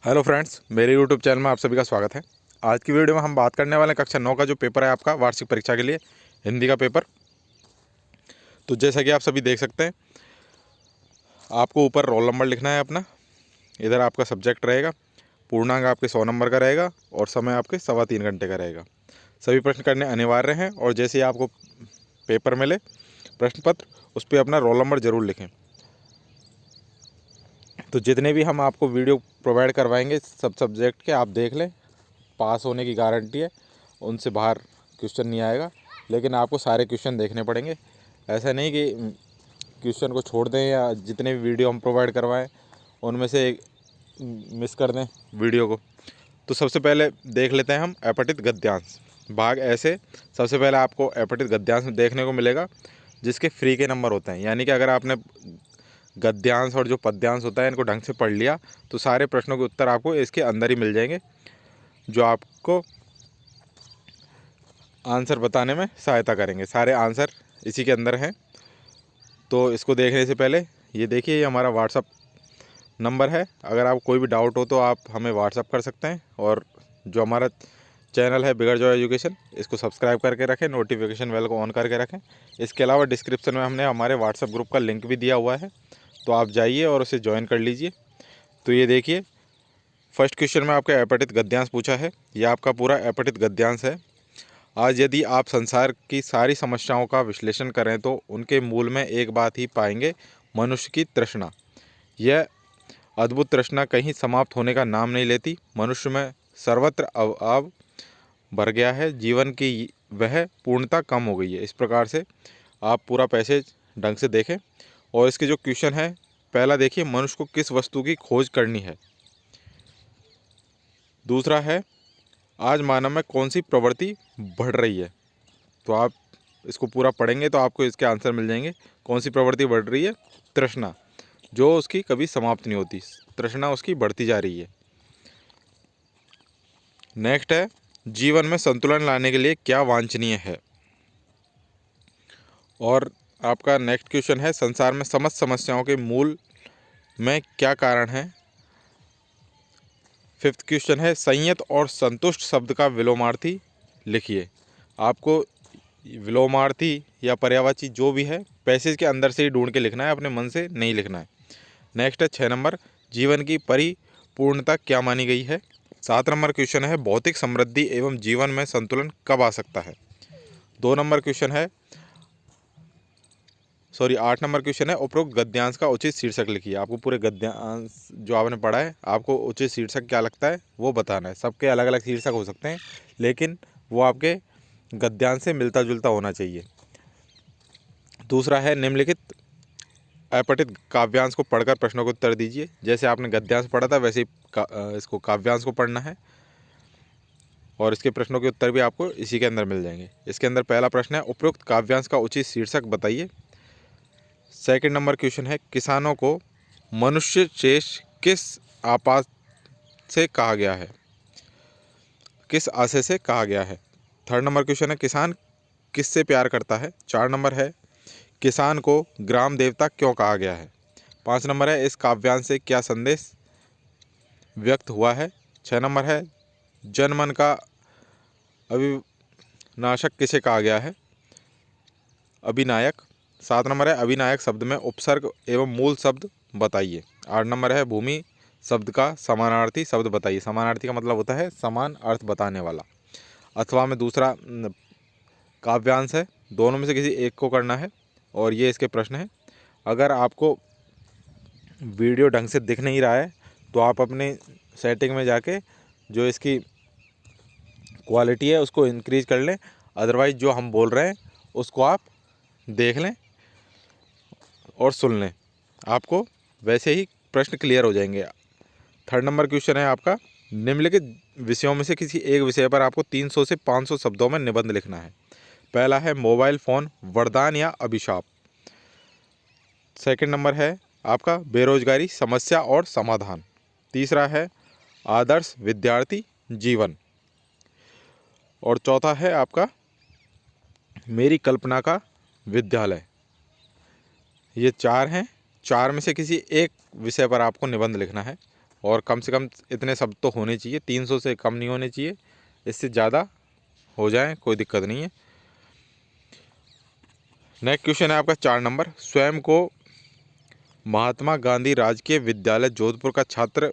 Hello friends, मेरे YouTube channel में आप सभी का स्वागत है। आज की वीडियो में हम बात करने वाले हैं कक्षा 9 का जो पेपर है आपका वार्षिक परीक्षा के लिए हिंदी का पेपर। तो जैसा कि आप सभी देख सकते हैं, आपको ऊपर रोल नंबर लिखना है अपना। इधर आपका सब्जेक्ट रहेगा, पूर्णांक आपके 100 नंबर का रहेगा और समय आपके 3.25 घंटे का रहेगा। सभी प्रश्न करने अनिवार्य हैं और जैसे ही आपको पेपर मिले प्रश्न पत्र, उस पर अपना रोल नंबर ज़रूर लिखें। तो जितने भी हम आपको वीडियो प्रोवाइड करवाएंगे सब सब्जेक्ट के, आप देख लें, पास होने की गारंटी है। उनसे बाहर क्वेश्चन नहीं आएगा, लेकिन आपको सारे क्वेश्चन देखने पड़ेंगे। ऐसा नहीं कि क्वेश्चन को छोड़ दें या जितने भी वीडियो हम प्रोवाइड करवाएं उनमें से एक मिस कर दें वीडियो को। तो सबसे पहले देख लेते हैं हम अपठित गद्यांश भाग ऐसे। सबसे पहले आपको अपठित गद्यांश देखने को मिलेगा जिसके फ्री के नंबर होते हैं। यानी कि अगर आपने गद्यांश और जो पद्यांश होता है इनको ढंग से पढ़ लिया तो सारे प्रश्नों के उत्तर आपको इसके अंदर ही मिल जाएंगे, जो आपको आंसर बताने में सहायता करेंगे। सारे आंसर इसी के अंदर हैं। तो इसको देखने से पहले ये देखिए, ये हमारा व्हाट्सअप नंबर है। अगर आपको कोई भी डाउट हो तो आप हमें व्हाट्सअप कर सकते हैं। और जो हमारा चैनल है बिगड़ जाओ एजुकेशन, इसको सब्सक्राइब करके रखें, नोटिफिकेशन बेल को ऑन करके रखें। इसके अलावा डिस्क्रिप्शन में हमने हमारे व्हाट्सअप ग्रुप का लिंक भी दिया हुआ है, तो आप जाइए और उसे ज्वाइन कर लीजिए। तो ये देखिए, फर्स्ट क्वेश्चन में आपका अपठित गद्यांश पूछा है। यह आपका पूरा अपठित गद्यांश है। आज यदि आप संसार की सारी समस्याओं का विश्लेषण करें तो उनके मूल में एक बात ही पाएंगे, मनुष्य की तृष्णा। यह अद्भुत तृष्णा कहीं समाप्त होने का नाम नहीं लेती। मनुष्य में सर्वत्र अभाव भर गया है, जीवन की वह पूर्णता कम हो गई है। इस प्रकार से आप पूरा पैसेज ढंग से देखें। और इसके जो क्वेश्चन है, पहला देखिए, मनुष्य को किस वस्तु की खोज करनी है। दूसरा है, आज मानव में कौन सी प्रवृत्ति बढ़ रही है। तो आप इसको पूरा पढ़ेंगे तो आपको इसके आंसर मिल जाएंगे। कौन सी प्रवृत्ति बढ़ रही है? तृष्णा, जो उसकी कभी समाप्त नहीं होती, तृष्णा उसकी बढ़ती जा रही है। नेक्स्ट है, जीवन में संतुलन लाने के लिए क्या वांछनीय है। और आपका नेक्स्ट क्वेश्चन है, संसार में समस्त समस्याओं के मूल में क्या कारण है। फिफ्थ क्वेश्चन है, संयत और संतुष्ट शब्द का विलोमार्थी लिखिए। आपको विलोमार्थी या पर्यायवाची जो भी है पैसेज के अंदर से ही ढूंढ के लिखना है, अपने मन से नहीं लिखना है। नेक्स्ट है 6 नंबर, जीवन की परिपूर्णता क्या मानी गई है। 7 नंबर क्वेश्चन है, भौतिक समृद्धि एवं जीवन में संतुलन कब आ सकता है। 2 नंबर क्वेश्चन है, 8 नंबर क्वेश्चन है, उपरोक्त गद्यांश का उचित शीर्षक लिखिए। आपको पूरे गद्यांश जो आपने पढ़ा है, आपको उचित शीर्षक क्या लगता है वो बताना है। सबके अलग अलग शीर्षक हो सकते हैं, लेकिन वो आपके गद्यांश से मिलता जुलता होना चाहिए। दूसरा है, निम्नलिखित अपठित काव्यांश को पढ़कर प्रश्नों के उत्तर दीजिए। जैसे आपने गद्यांश पढ़ा था वैसे ही इसको काव्यांश को पढ़ना है और इसके प्रश्नों के उत्तर भी आपको इसी के अंदर मिल जाएंगे। इसके अंदर पहला प्रश्न है, उपरोक्त काव्यांश का उचित शीर्षक बताइए। सेकंड नंबर क्वेश्चन है, किसानों को मनुष्य शेष किस आपात से कहा गया है, किस आशय से कहा गया है। थर्ड नंबर क्वेश्चन है, किसान किससे प्यार करता है। 4 नंबर है, किसान को ग्राम देवता क्यों कहा गया है। 5 नंबर है, इस काव्यांश से क्या संदेश व्यक्त हुआ है। 6 नंबर है, जनमन का अविनाशक किसे कहा गया है, अभिनायक। 7 नंबर है, अभिनायक शब्द में उपसर्ग एवं मूल शब्द बताइए। 8 नंबर है, भूमि शब्द का समानार्थी शब्द बताइए। समानार्थी का मतलब होता है समान अर्थ बताने वाला। अथवा में दूसरा काव्यांश है, दोनों में से किसी एक को करना है और ये इसके प्रश्न है। अगर आपको वीडियो ढंग से दिख नहीं रहा है तो आप अपने सेटिंग में जाके जो इसकी क्वालिटी है उसको इंक्रीज कर लें, अदरवाइज़ जो हम बोल रहे हैं उसको आप देख लें और सुन लें, आपको वैसे ही प्रश्न क्लियर हो जाएंगे। थर्ड नंबर क्वेश्चन है आपका, निम्नलिखित विषयों में से किसी एक विषय पर आपको 300 से 500 शब्दों में निबंध लिखना है। पहला है, मोबाइल फ़ोन वरदान या अभिशाप। सेकंड नंबर है आपका, बेरोजगारी समस्या और समाधान। तीसरा है, आदर्श विद्यार्थी जीवन। और चौथा है आपका, मेरी कल्पना का विद्यालय। ये 4 हैं। 4 में से किसी एक विषय पर आपको निबंध लिखना है। और कम से कम इतने शब्द तो होने चाहिए, 300 से कम नहीं होने चाहिए, इससे ज़्यादा हो जाए कोई दिक्कत नहीं है। नेक्स्ट क्वेश्चन है आपका 4 नंबर, स्वयं को महात्मा गांधी राजकीय विद्यालय जोधपुर का छात्र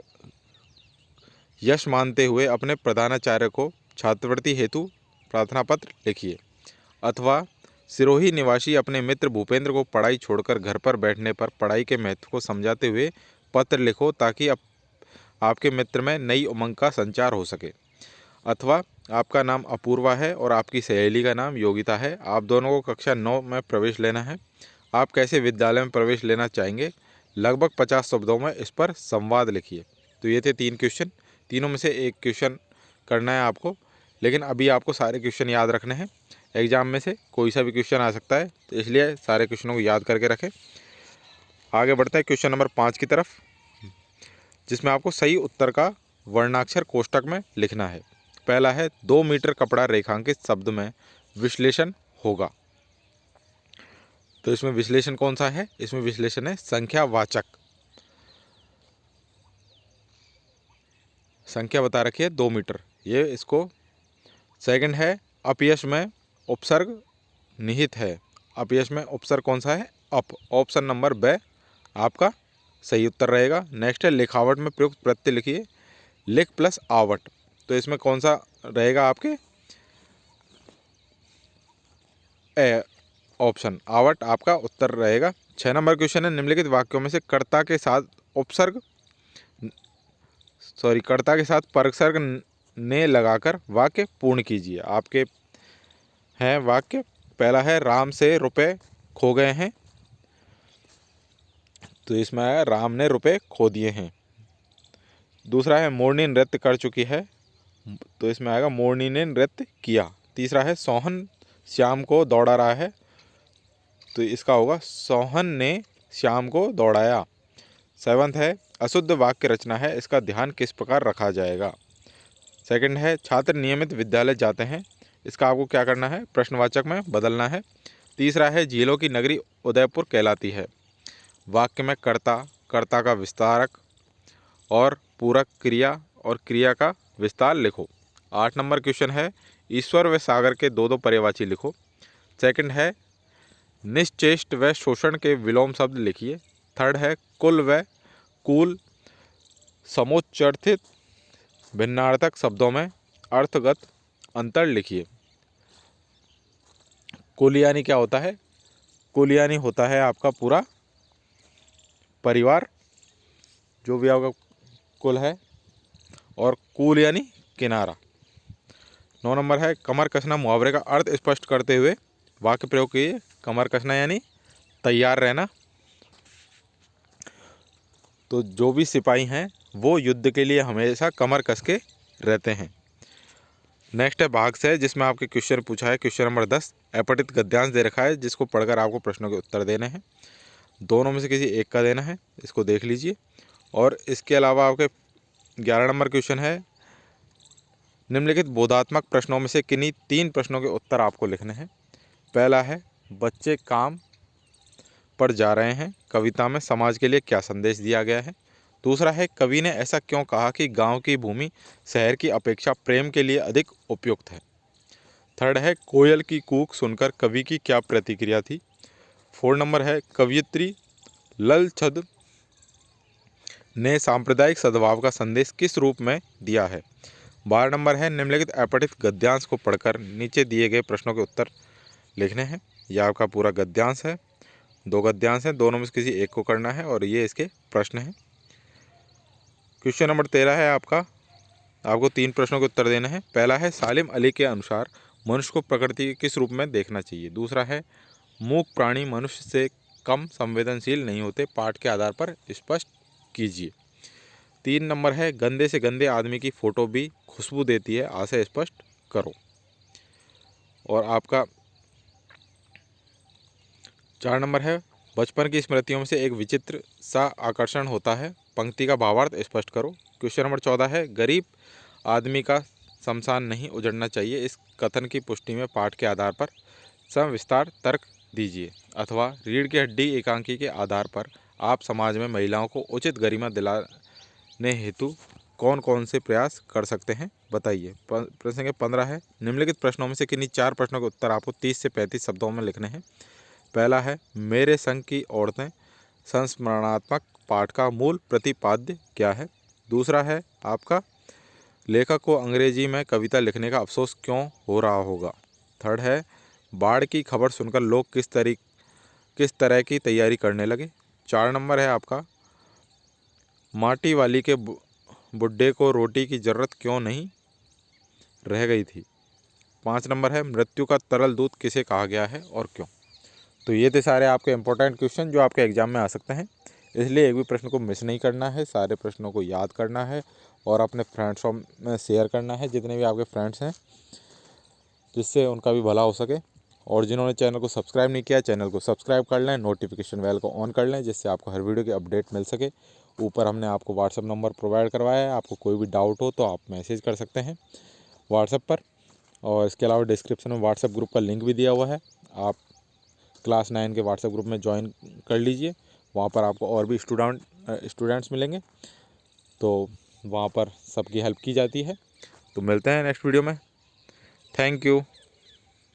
यश मानते हुए अपने प्रधानाचार्य को छात्रवृत्ति हेतु प्रार्थना पत्र लिखिए। अथवा सिरोही निवासी अपने मित्र भूपेंद्र को पढ़ाई छोड़कर घर पर बैठने पर पढ़ाई के महत्व को समझाते हुए पत्र लिखो ताकि आपके मित्र में नई उमंग का संचार हो सके। अथवा आपका नाम अपूर्वा है और आपकी सहेली का नाम योगिता है, आप दोनों को कक्षा 9 में प्रवेश लेना है, आप कैसे विद्यालय में प्रवेश लेना चाहेंगे, लगभग 50 शब्दों में इस पर संवाद लिखिए। तो ये थे 3 क्वेश्चन, तीनों में से एक क्वेश्चन करना है आपको, लेकिन अभी आपको सारे क्वेश्चन याद रखने हैं। एग्जाम में से कोई सा भी क्वेश्चन आ सकता है, तो इसलिए सारे क्वेश्चनों को याद करके रखें। आगे बढ़ते हैं क्वेश्चन नंबर 5 की तरफ, जिसमें आपको सही उत्तर का वर्णाक्षर कोष्टक में लिखना है। पहला है 2 मीटर कपड़ा रेखांकित शब्द में विश्लेषण होगा। तो इसमें विश्लेषण कौन सा है, इसमें विश्लेषण है संख्यावाचक, संख्या बता रखी है 2 मीटर, ये इसको। सेकंड है अपयश में उपसर्ग निहित है, अपयश में उपसर्ग कौन सा है, अप, ऑप्शन नंबर ब आपका सही उत्तर रहेगा। नेक्स्ट है लिखावट में प्रयुक्त प्रत्यय लिखिए, लिख प्लस आवट, तो इसमें कौन सा रहेगा आपके ए ऑप्शन आवट आपका उत्तर रहेगा। 6 नंबर क्वेश्चन है निम्नलिखित वाक्यों में से कर्ता के साथ परसर्ग ने लगाकर वाक्य पूर्ण कीजिए। आपके हैं वाक्य, पहला है राम से रुपए खो गए हैं, तो इसमें आया राम ने रुपए खो दिए हैं। दूसरा है मोरनी नृत्य कर चुकी है, तो इसमें आएगा मोरनी ने नृत्य किया। तीसरा है सोहन श्याम को दौड़ा रहा है, तो इसका होगा सोहन ने श्याम को दौड़ाया। 7th है अशुद्ध वाक्य रचना है, इसका ध्यान किस प्रकार रखा जाएगा। सेकंड है छात्र नियमित विद्यालय जाते हैं, इसका आपको क्या करना है, प्रश्नवाचक में बदलना है। तीसरा है झीलों की नगरी उदयपुर कहलाती है, वाक्य में कर्ता का विस्तारक और पूरक क्रिया और क्रिया का विस्तार लिखो। 8 नंबर क्वेश्चन है ईश्वर व सागर के 2 पर्यायवाची लिखो। सेकंड है निश्चेष्ट व शोषण के विलोम शब्द लिखिए। थर्ड है कुल व कूल समुच्चर्थित भिन्नार्थक शब्दों में अर्थगत अंतर लिखिए। कुल यानी क्या होता है, कुल यानी होता है आपका पूरा परिवार, जो भी आपका कुल है, और कूल यानी किनारा। 9 नंबर है कमर कसना मुहावरे का अर्थ स्पष्ट करते हुए वाक्य प्रयोग कीजिए। कमर कसना यानी तैयार रहना, तो जो भी सिपाही हैं वो युद्ध के लिए हमेशा कमर कस के रहते हैं। नेक्स्ट है भाग से, जिसमें आपके क्वेश्चन पूछा है क्वेश्चन नंबर 10, अपठित गद्यांश दे रखा है, जिसको पढ़कर आपको प्रश्नों के उत्तर देने हैं। दोनों में से किसी एक का देना है, इसको देख लीजिए। और इसके अलावा आपके 11 नंबर क्वेश्चन है निम्नलिखित बोधात्मक प्रश्नों में से किन्हीं 3 प्रश्नों के उत्तर आपको लिखने हैं। पहला है बच्चे काम पर जा रहे हैं, कविता में समाज के लिए क्या संदेश दिया गया है। दूसरा है कवि ने ऐसा क्यों कहा कि गांव की भूमि शहर की अपेक्षा प्रेम के लिए अधिक उपयुक्त है। थर्ड है कोयल की कूक सुनकर कवि की क्या प्रतिक्रिया थी। 4 नंबर है कवयित्री ललछद ने सांप्रदायिक सद्भाव का संदेश किस रूप में दिया है। 12 नंबर है निम्नलिखित अपठित गद्यांश को पढ़कर नीचे दिए गए प्रश्नों के उत्तर लिखने हैं। यह आपका पूरा गद्यांश है, 2 गद्यांश हैं, दोनों में से किसी एक को करना है और ये इसके प्रश्न हैं। क्वेश्चन नंबर 13 है आपको 3 प्रश्नों के उत्तर देने हैं। पहला है सालिम अली के अनुसार मनुष्य को प्रकृति के किस रूप में देखना चाहिए। दूसरा है मूक प्राणी मनुष्य से कम संवेदनशील नहीं होते, पाठ के आधार पर स्पष्ट कीजिए। 3 नंबर है गंदे से गंदे आदमी की फोटो भी खुशबू देती है, आशय स्पष्ट करो। और आपका 4 नंबर है बचपन की स्मृतियों में से एक विचित्र सा आकर्षण होता है, पंक्ति का भावार्थ स्पष्ट करो। क्वेश्चन नंबर 14 है गरीब आदमी का शमशान नहीं उजड़ना चाहिए, इस कथन की पुष्टि में पाठ के आधार पर सविस्तार तर्क दीजिए। अथवा रीढ़ की हड्डी एकांकी के आधार पर आप समाज में महिलाओं को उचित गरिमा ने हेतु कौन कौन से प्रयास कर सकते हैं बताइए। प्रश्न संख्या 15 है, निम्नलिखित प्रश्नों में से किन्हीं 4 प्रश्नों के उत्तर आपको 30 से 35 शब्दों में लिखने हैं। पहला है, मेरे संग की औरतें संस्मरणात्मक पाठ का मूल प्रतिपाद्य क्या है। दूसरा है आपका, लेखक को अंग्रेजी में कविता लिखने का अफसोस क्यों हो रहा होगा। थर्ड है, बाढ़ की खबर सुनकर लोग किस तरह की तैयारी करने लगे। 4 नंबर है आपका, माटी वाली के बुड्ढे को रोटी की ज़रूरत क्यों नहीं रह गई थी। 5 नंबर है, मृत्यु का तरल दूध किसे कहा गया है और क्यों। तो ये थे सारे आपके इंपॉर्टेंट क्वेश्चन जो आपके एग्जाम में आ सकते हैं, इसलिए एक भी प्रश्न को मिस नहीं करना है, सारे प्रश्नों को याद करना है और अपने फ्रेंड्सों में शेयर करना है, जितने भी आपके फ्रेंड्स हैं, जिससे उनका भी भला हो सके। और जिन्होंने चैनल को सब्सक्राइब नहीं किया, चैनल को सब्सक्राइब कर लें, नोटिफिकेशन बेल को ऑन कर लें, जिससे आपको हर वीडियो की अपडेट मिल सके। ऊपर हमने आपको व्हाट्सअप नंबर प्रोवाइड करवाया है, आपको कोई भी डाउट हो तो आप मैसेज कर सकते हैं व्हाट्सएप पर। और इसके अलावा डिस्क्रिप्शन में व्हाट्सएप ग्रुप का लिंक भी दिया हुआ है, आप क्लास 9 के व्हाट्सएप ग्रुप में ज्वाइन कर लीजिए। वहाँ पर आपको और भी स्टूडेंट्स मिलेंगे, तो वहाँ पर सबकी हेल्प की जाती है। तो मिलते हैं नेक्स्ट वीडियो में। Thank you.